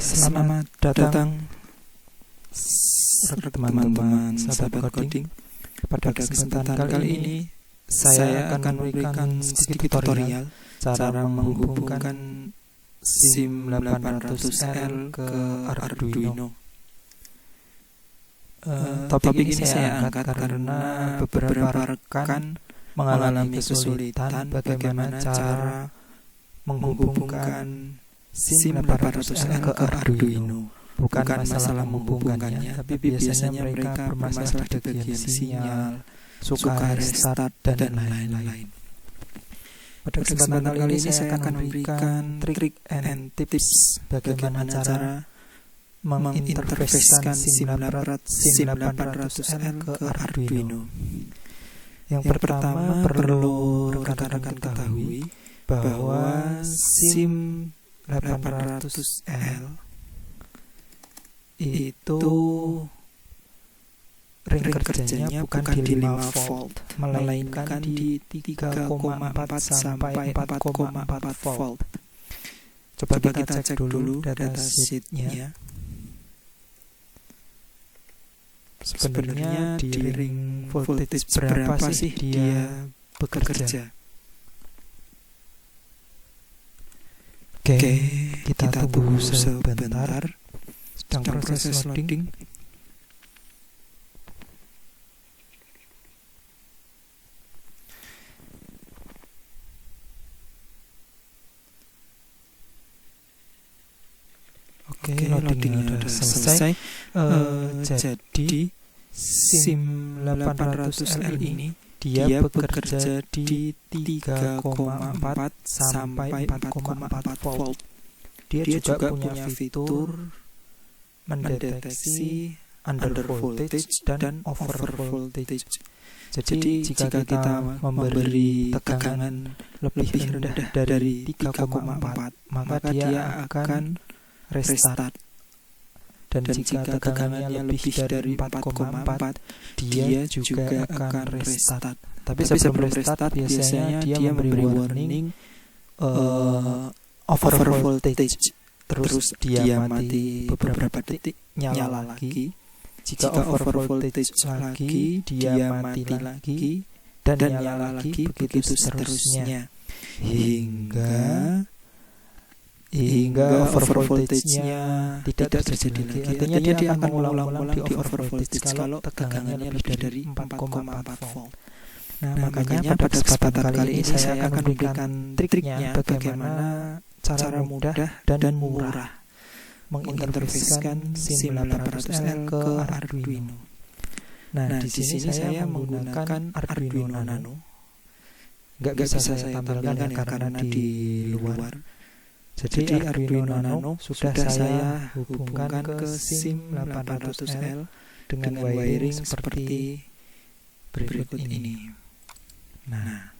Selamat datang teman-teman sahabat coding. Pada kesempatan kali ini saya akan memberikan sedikit tutorial cara menghubungkan SIM 800L ke Arduino. Topik ini saya angkat karena beberapa rekan mengalami kesulitan bagaimana cara menghubungkan SIM 800L ke Arduino. Bukan masalah menghubungkannya, tapi biasanya mereka bermasalah di bagian sinyal, suka restart, dan lain-lain. Pada kesempatan kali ini saya akan memberikan trik and tips bagaimana cara menginterfacekan SIM 800L ke Arduino. Yang pertama perlu rekan-rekan ketahui bahwa SIM 800L itu ring kerjanya bukan di 5 volt, melainkan di 3,4 sampai 4,4 volt. Coba kita cek dulu datasheetnya. Sebenarnya di ring voltage berapa sih dia bekerja? Oke, kita tunggu sebentar. Sedang proses loading. Oke, loadingnya sudah selesai. Jadi SIM 800L ini dia bekerja di 3,4 sampai 4,4 volt. Dia juga punya fitur mendeteksi under voltage dan over voltage. Jadi jika kita memberi tegangan lebih rendah dari 3,4, maka dia akan restart. Dan jika tegangannya lebih dari 4,4, dia juga akan restart. Tapi sebelum restart biasanya dia memberi warning over voltage. Terus dia mati beberapa detik, nyala lagi. Jika over voltage lagi, dia mati lagi dan nyala lagi, begitu seterusnya hingga over voltage-nya tidak terjadi lagi. Artinya dia akan mengulang-ulang di over voltage kalau tegangannya lebih dari 4,4 volt. Nah, makanya pada kesempatan kali ini saya akan memberikan triknya bagaimana cara mudah dan murah menginterfacekan SIM 800L ke Arduino. Nah, di sini saya menggunakan Arduino Nano. Nggak bisa saya tampilkan ya karena di luar. Jadi Arduino Nano sudah saya hubungkan ke SIM 800L dengan wiring seperti berikut ini. Nah,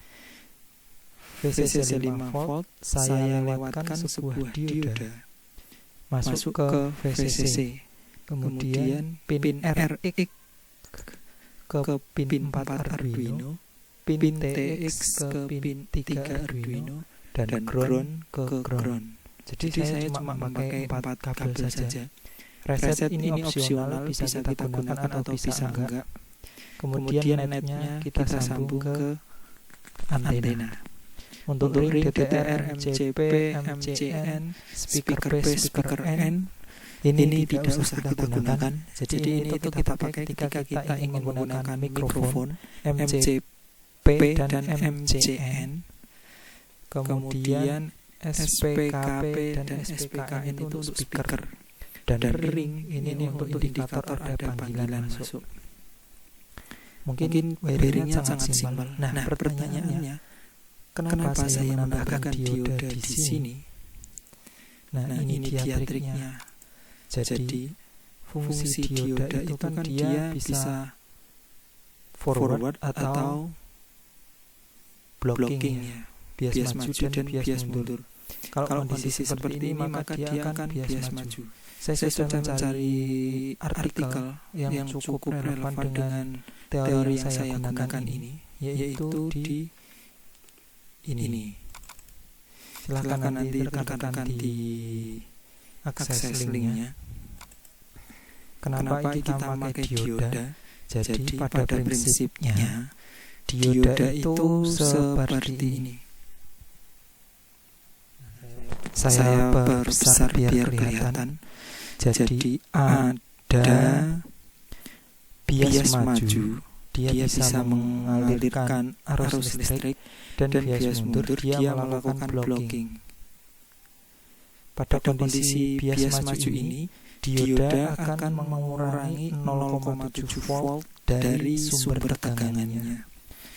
VCC 5 volt saya lewatkan sebuah dioda masuk ke VCC, kemudian pin RX ke pin 4 Arduino, pin TX ke pin 3 Arduino, dan ground ke ground. Jadi saya cuma memakai 4 kabel saja. Reset ini opsional, bisa kita gunakan atau bisa enggak. Kemudian netnya kita sambung ke antena. Untuk ring DTR, MCP, MCN, speaker B, speaker N ini tidak usah kita gunakan. Jadi ini itu kita pakai ketika kita ingin menggunakan mikrofon MCP dan MCN. Kemudian SPKP dan SPKN itu untuk speaker, dan ring ini untuk indikator ada panggilan masuk. Mungkin wiringnya sangat simpel. Nah, pertanyaannya, kenapa saya menambahkan dioda di sini? Nah, ini dia triknya. Jadi fungsi dioda itu kan dia bisa forward atau blocking ya. Bias maju dan bias mundur. Kalau kondisi seperti ini maka dia akan bias maju. Saya sudah mencari artikel yang cukup relevan dengan teori yang saya gunakan ini, yaitu di ini. Silakan nanti rekan-rekan akses linknya. Kenapa kita memakai dioda? Jadi pada prinsipnya dioda itu seperti ini. Saya perbesar biar kelihatan. Jadi ada bias maju, dia bisa mengalirkan arus listrik, dan bias mundur dia melakukan blocking. Pada kondisi bias maju ini, dioda akan mengurangi 0,7 volt dari sumber tegangannya.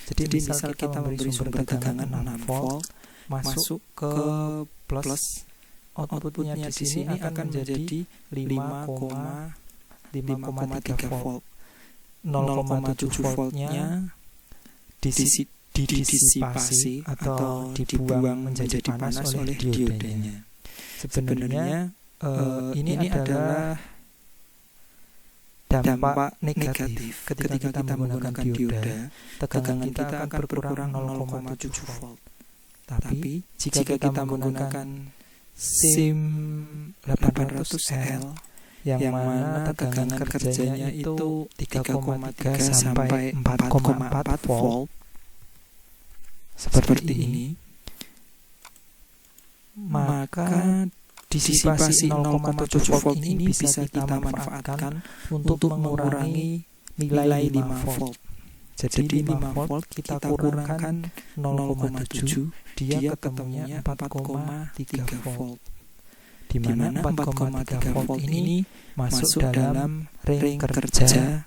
Jadi misal kita memberi sumber tegangan 6 volt masuk ke plus, outputnya di sini akan menjadi 5,3 volt. 0,7 voltnya didisipasi atau dibuang menjadi panas oleh diodanya. Sebenarnya ini adalah dampak negatif ketika kita menggunakan dioda. Tegangan kita akan berkurang 0,7 volt. Tapi jika kita menggunakan SIM 800L yang mana tegangan kerjanya itu 3,3 sampai 4,4 volt seperti ini, maka disipasi 0,7 volt ini bisa kita manfaatkan untuk mengurangi nilai 5 volt. Jadi 5 volt kita kurangkan 0,7, dia ketemunya 4,3 volt. Di mana 4,3 volt ini masuk dalam ring kerja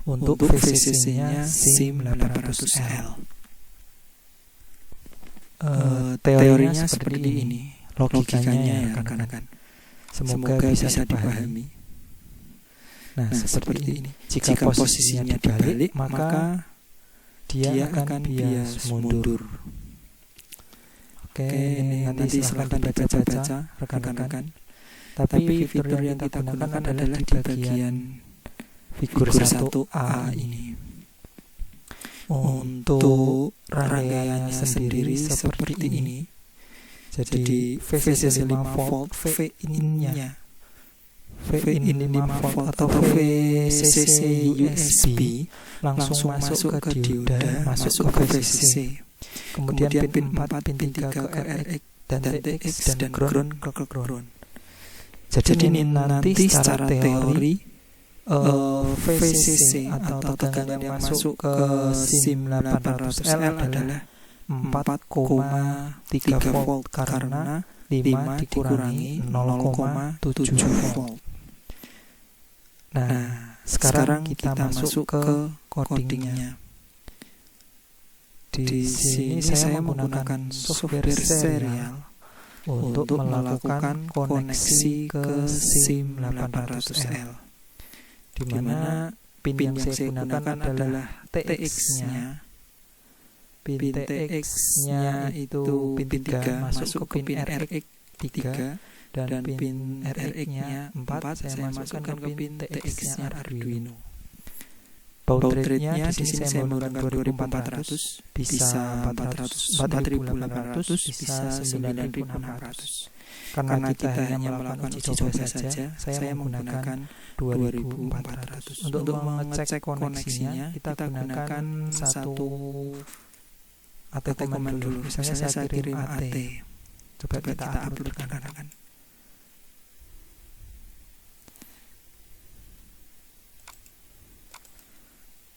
untuk VCC-nya SIM 800L. Teorinya seperti ini, logikanya ya rekan-rekan. Semoga bisa dipahami. Nah, seperti ini. Jika posisinya dibalik, maka dia akan bias mundur. Oke, nanti silahkan dibaca-baca rekan-rekan. Tapi fitur yang kita gunakan adalah di bagian figur 1A ini. Untuk rangkaiannya sendiri seperti ini. Jadi VCC 5 volt, V in-nya V in 5 volt atau VCC USB langsung masuk ke dioda, masuk ke VCC. Kemudian pin 4, pin 3 ke RX dan TX dan ground ke ground. Jadi ini nanti secara teori VCC atau tegangan yang masuk ke SIM 800L adalah 4,3 volt karena 5 dikurangi 0,7 volt. Nah, sekarang kita masuk ke codingnya. Di sini saya menggunakan software serial untuk melakukan koneksi ke SIM 800L. Di mana pin yang saya gunakan adalah TX-nya. Pin TX-nya itu pin 3 masuk ke pin RX 3 dan pin RX-nya 4 saya masukkan ke pin TX-nya Arduino. Baud rate-nya di sini saya menggunakan 2400, bisa 4800, bisa 9600. Karena kita hanya melakukan uji coba saja, saya menggunakan 2400. Untuk mengecek koneksinya, kita gunakan satu AT command dulu. Misalnya saya kirim AT. Coba kita upload rekan-rekan.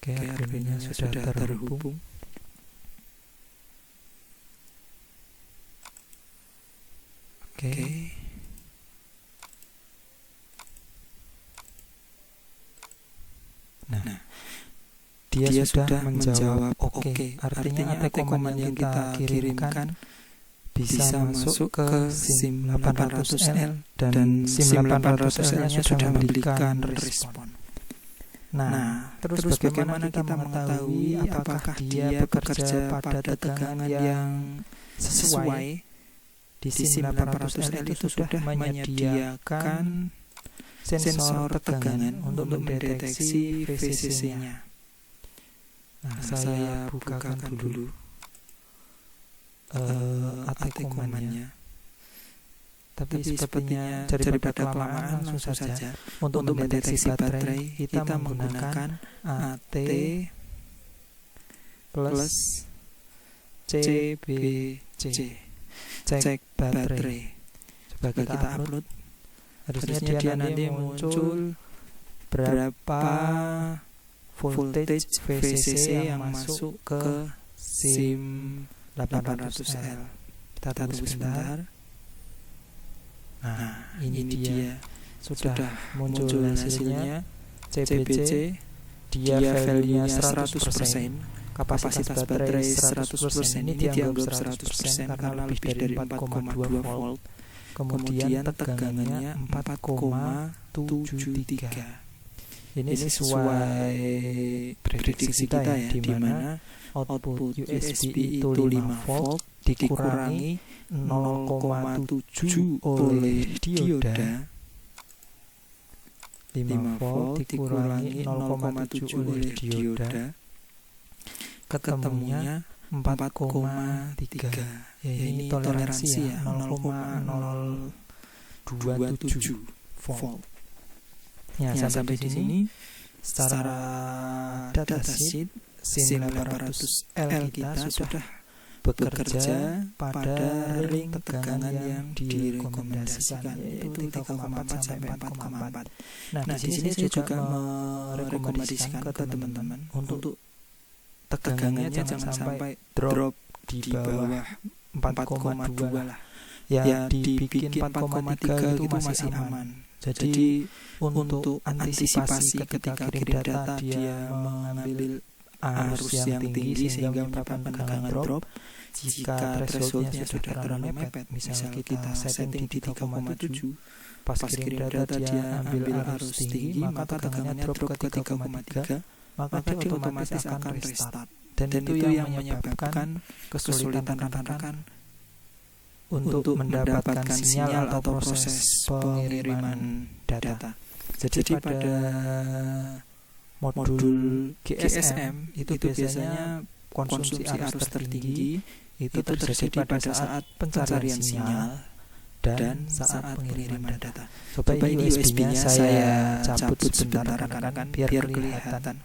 Oke, Arduino sudah terhubung. Oke. Nah, dia sudah menjawab oke. Artinya AT command yang kita kirimkan bisa masuk ke SIM 800L dan SIM 800L-nya sudah memberikan respon. Nah, terus bagaimana kita mengetahui apakah dia bekerja pada tegangan yang sesuai? Di SIM 800L itu sudah menyediakan sensor tegangan untuk mendeteksi VCC-nya. Nah, saya bukakan dulu AT command-nya. Tapi sepertinya daripada kelamaan langsung saja. Untuk mendeteksi baterai kita menggunakan AT plus CBC, cek baterai. Coba kita upload. Harusnya dia nanti muncul berapa voltage VCC yang masuk ke SIM 800L. Kita tunggu sebentar. Nah, ini dia sudah muncul hasilnya. CBC dia value-nya 100%, kapasitas baterai 100%. Ini dianggap 100% karena lebih dari 4,2 volt. Kemudian tegangannya 4,73. Ini sesuai prediksi kita ya, di mana output USB itu 5 volt dikurangi 0,7 oleh dioda. 5 volt dikurangi 0,7 oleh dioda, ketemunya 4,3. Ya, ini toleransi ya, 0,027 volt. Ya, sampai di sini secara datasheet SIM 800L kita sudah bekerja pada ring tegangan yang direkomendasikan, yaitu 3,4 sampai 4,4. Nah, di sini saya juga merekomendasikan ke teman-teman untuk tegangannya jangan sampai drop di bawah 4,2 lah. Ya, dibikin 4,3 itu masih aman. Jadi untuk antisipasi ketika kirim data dia mengambil arus yang tinggi sehingga menyebabkan tegangan drop, jika thresholdnya sudah terlalu mepet, misalnya kita setting di 3,7, pas kirim data dia ambil arus tinggi, maka tegangannya drop ke 3,3, maka dia otomatis akan restart. Dan itu yang menyebabkan kesulitan rekan-rekan untuk mendapatkan sinyal atau proses pengiriman data. Jadi pada modul GSM itu biasanya konsumsi arus tertinggi itu terjadi pada saat pencarian sinyal dan saat pengiriman data. Coba ini USB-nya saya cabut sebentar rekan-rekan biar kelihatan.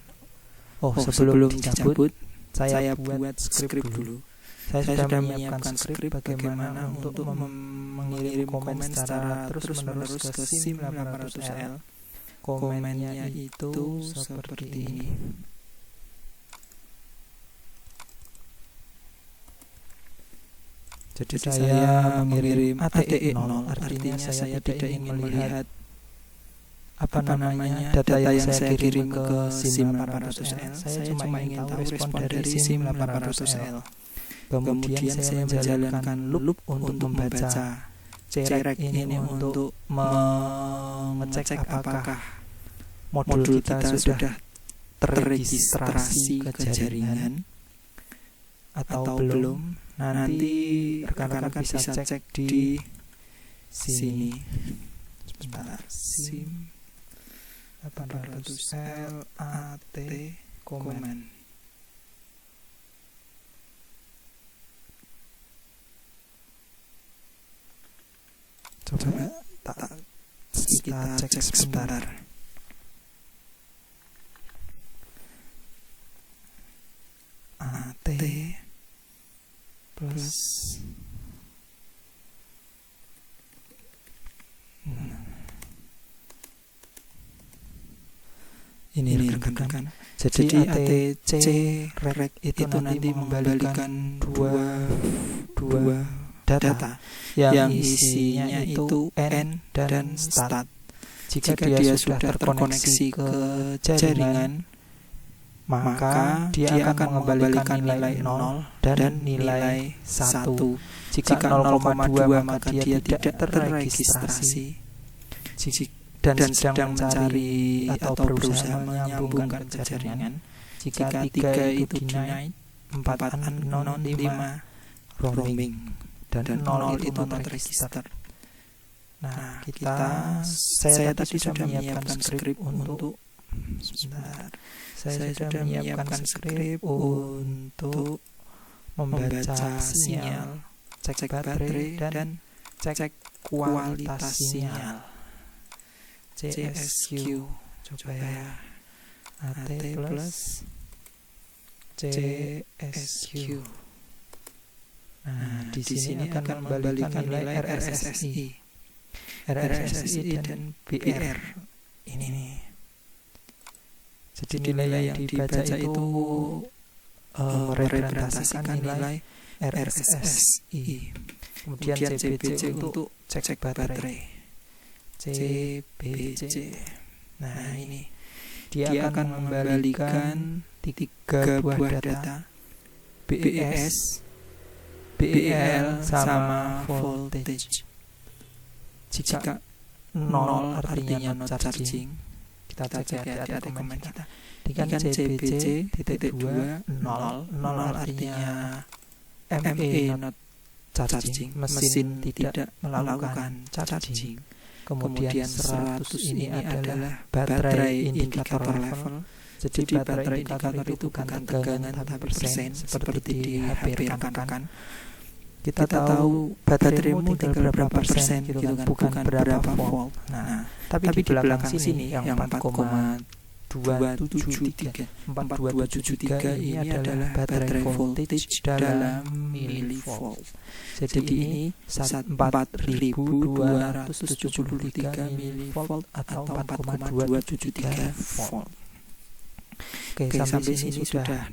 Oh, sebelum dicabut saya buat skrip dulu. Saya sudah menyiapkan skrip bagaimana untuk mengirim komen secara terus-menerus ke SIM 800L. Komennya itu seperti ini. Jadi saya mengirim ATE0, artinya saya tidak ingin melihat data yang saya kirim ke SIM 800L. Saya cuma ingin tahu respon dari SIM 800L. Kemudian saya menjalankan loop untuk membaca cerek ini untuk mengecek apakah modul kita sudah terregistrasi ke jaringan atau belum. Nanti rekan-rekan bisa cek di sini. Sebentar, SIM 800L AT komen. Coba kita cek sebentar. AT plus ini rekan-rekan. Jadi ATC rek itu nanti mengembalikan dua data yang isinya itu N dan start. Jika dia sudah terkoneksi ke jaringan, maka dia akan mengembalikan nilai 0 dan nilai 1. Jika 0,2 maka dia tidak terregistrasi dan sedang mencari atau berusaha menyambungkan ke jaringan. Jika 3 itu denied, 4 unknown, 5 roaming, dan 0 itu not register. Nah, saya tadi sudah menyiapkan skrip untuk membaca sinyal, cek baterai dan cek kualitas sinyal. CSQ, coba ya. AT plus CSQ. Nah, di sini akan membalikan nilai RSSI. RSSI dan BR. Ini nih. Jadi nilai yang dibaca itu merepresentasikan nilai RSSI. Kemudian CBC untuk cek baterai. CBC. Nah, ini dia akan membalikan 3 buah data, BES, BEL sama voltage. Jika 0 artinya not charging, kita cek ya di komen kita. Dengan CBC titik 2 0 artinya ME not charging, mesin tidak melakukan charging. Kemudian 100 ini adalah baterai indikator level. Jadi baterai indikator itu bukan tegangan tapi persen, seperti di HP rekan-rekan. Kita tahu bateraimu tinggal berapa persen gitu kan, bukan berapa volt. Nah, tapi di belakang sini yang 4,273 ini adalah baterai voltage dalam milivolt. Jadi ini 4.273 milivolt atau 4,273 volt. Oke, sampai sini sudah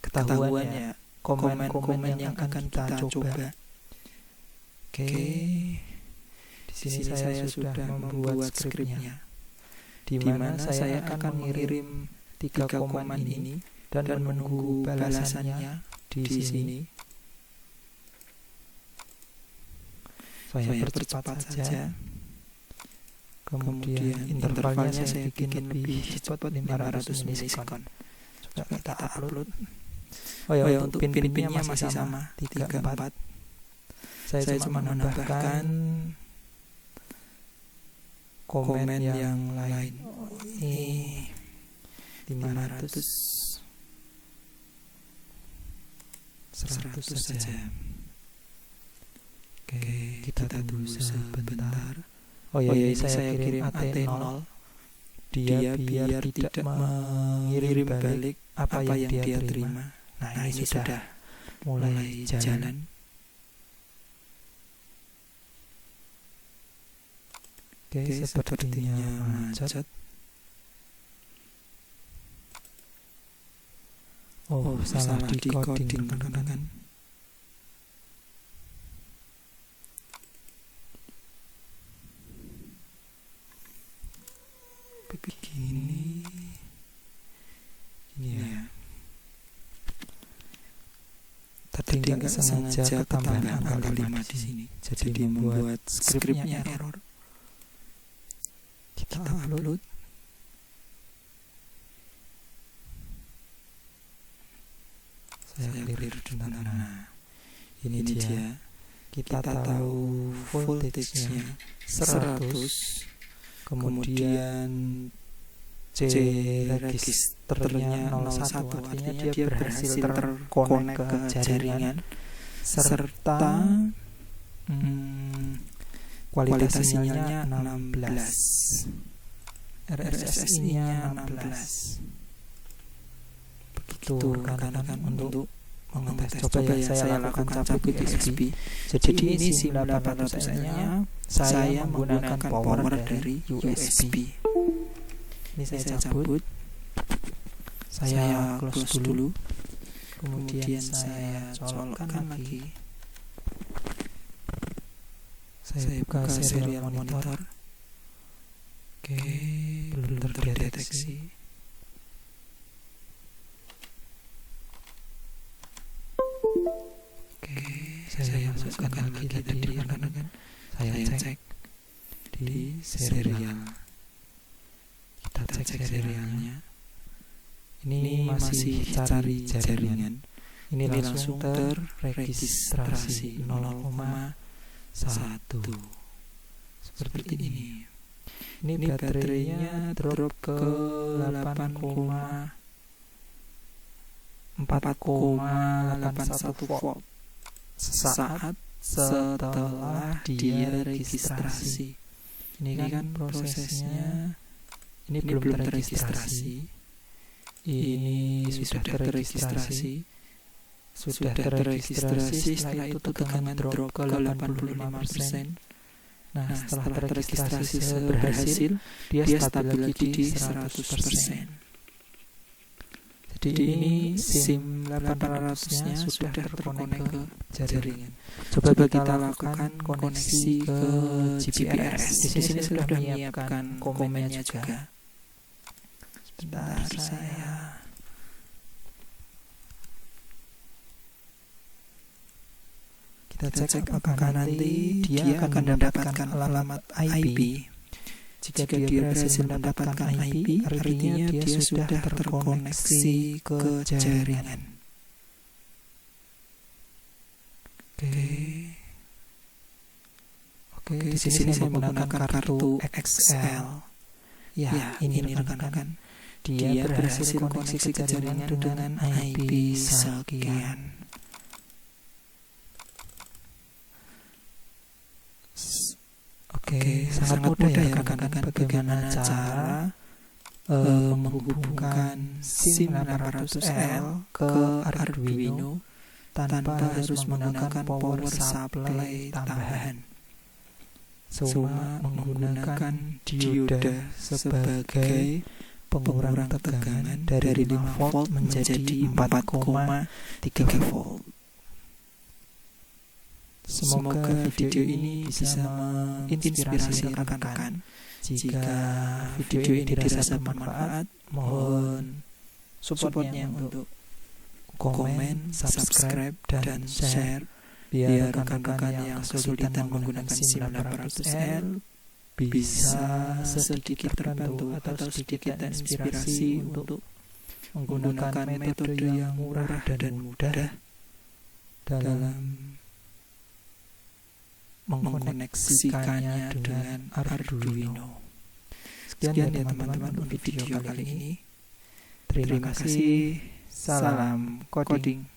ketahuan ya komen-komen yang akan kita coba. Oke, di sini saya sudah membuat skripnya, di mana saya akan mengirim 3 komen ini dan menunggu balasannya di sini. Saya percepat saja. Kemudian intervalnya saya bikin lebih cepat, 500 milisekund. Coba kita upload. Oh ya, untuk pin-pinnya masih sama 3, 4. Saya cuma menambahkan komen yang lain. Ini 500, 100 saja. Oke, kita tunggu sebentar. Oh ya, ini saya kirim AT0. Dia biar tidak mengirim balik apa yang dia terima. Nah, ini sudah mulai jalan. Oke, sepertinya macet. Oh, salah di coding kan. Begini. Ini ya. Tadi nggak sengaja ketambahan angka 5 di sini. Jadi membuat skripnya error. Kita upload. Saya clear dulu. Nah, ini dia. Kita tahu voltage-nya 100. Kemudian C registernya 01, artinya dia berhasil terkonek ke jaringan, serta kualitas sinyalnya 16, RSSI-nya 16. Begitu kan untuk mengetes. Coba ya saya lakukan cabut USB. Jadi ini SIM 800N-nya saya menggunakan power dari USB. Ini saya cabut, saya close dulu, kemudian saya colokkan lagi. Saya buka serial monitor. Oke, belum terdeteksi. Oke, saya masukkan lagi tadi rekan-rekan. Saya cek di serial. Kita cek serialnya. Ini masih cari jaringan. Ini langsung terregistrasi 0,1. Seperti ini. Ini baterainya drop ke 4,81 volt. Sesaat setelah dia registrasi. Ini kan prosesnya, ini belum terregistrasi, ini sudah terregistrasi. Setelah itu tegangan drop ke 85%. Nah, setelah terregistrasi berhasil, dia stabil lagi di 100%. Jadi ini SIM 800-nya sudah terkonek ke jaringan. Coba kita lakukan koneksi ke GPRS. Di sini sudah menyiapkan komennya juga. Sebentar saya. Kita cek apakah nanti dia akan mendapatkan alamat IP. Jika dia berhasil mendapatkan IP, artinya dia sudah terkoneksi ke jaringan. Oke, di sini saya menggunakan kartu XL. Ya, ini rekan-rekan. Dia berhasil koneksi ke jaringan dengan IP sekian. Oke, sangat mudah ya rekan-rekan bagaimana cara menghubungkan SIM 800L ke Arduino tanpa harus menggunakan power supply tambahan. Cuma menggunakan dioda sebagai pengurang tegangan dari 5 volt menjadi 4,3 volt. Semoga video ini bisa menginspirasi rekan-rekan. Jika video ini dirasa bermanfaat, mohon supportnya untuk komen, subscribe, dan share biar rekan-rekan yang kesulitan menggunakan SIM 800L bisa sedikit terbantu atau sedikit inspirasi untuk menggunakan metode yang murah dan mudah dalam mengkoneksikannya dengan Arduino. Sekian ya teman-teman untuk video kali ini. Terima kasih. Salam coding.